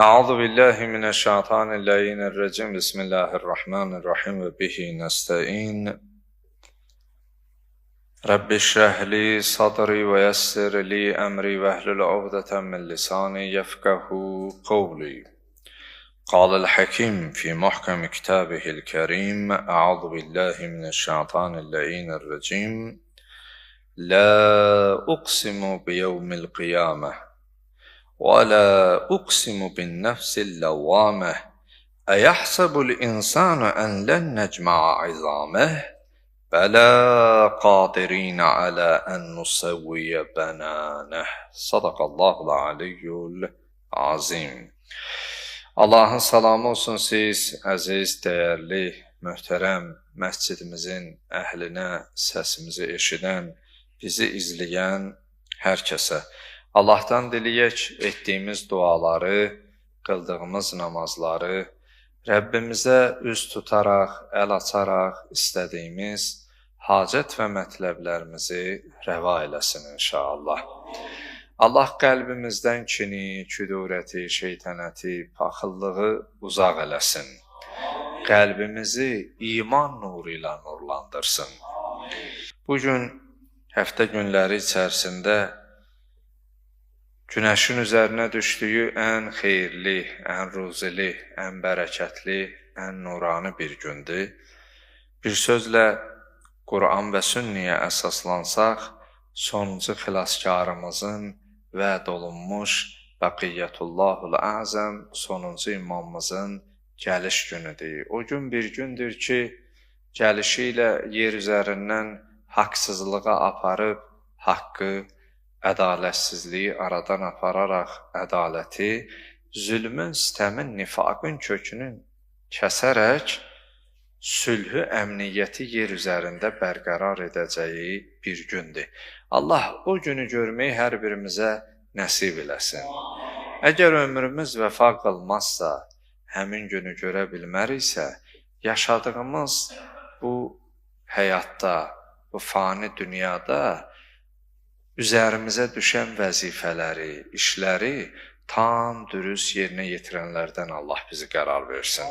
أعوذ بالله من الشيطان اللعين الرجيم بسم الله الرحمن الرحيم وبه نستعين رب اشرح لي صدري ويسر لي أمري واحلل عقدة من لساني يفقه قولي قال الحكيم في محكم كتابه الكريم أعوذ بالله من الشيطان اللعين الرجيم لا أقسم بيوم القيامة ولا أقسم بالنفس اللوامة أيحسب الإنسان أن لن نجمع عظامه بلى قادرين على أن نسوي بنانه Sadaqallahul aliyyul azim. Allahın salamı olsun siz, əziz, dəyərli, möhtərəm məscidimizin əhlinə, səsimizi eşidən, bizi izləyən hər kəsə. Allahdan diləyək etdiyimiz duaları, qıldığımız namazları, Rəbbimizə üz tutaraq, əl açaraq istədiyimiz hacət və mətləblərimizi rəva eləsin inşallah. Allah qəlbimizdən kini, küdurəti, şeytanəti, paxıllığı uzaq eləsin. Qəlbimizi iman nuru ilə nurlandırsın. Bugün həftə günləri içərisində Günəşin üzərinə düşdüyü ən xeyirli, ən ruzili, ən bərəkətli, ən nurani bir gündür. Bir sözlə Quran və sünniyə əsaslansaq, sonuncu xilaskarımızın vəd olunmuş Bəqiyyətullahul Əzəm sonuncu imamımızın gəliş günüdür. O gün bir gündür ki, gəlişi ilə yer üzərindən haqsızlığa aparıb haqqı, ədalətsizliyi aradan apararaq ədaləti, zülmün, sitəmin, nifaqın kökünün kəsərək, sülhü, əmniyyəti yer üzərində bərqərar edəcəyi bir gündür. Allah o günü görməyi hər birimizə nəsib eləsin. Əgər ömrümüz vəfa qılmazsa, həmin günü görə bilməriksə, yaşadığımız bu həyatda, bu fani dünyada üzərimizə düşən vəzifələri, işləri tam dürüst yerinə yetirənlərdən Allah bizi qərar versin.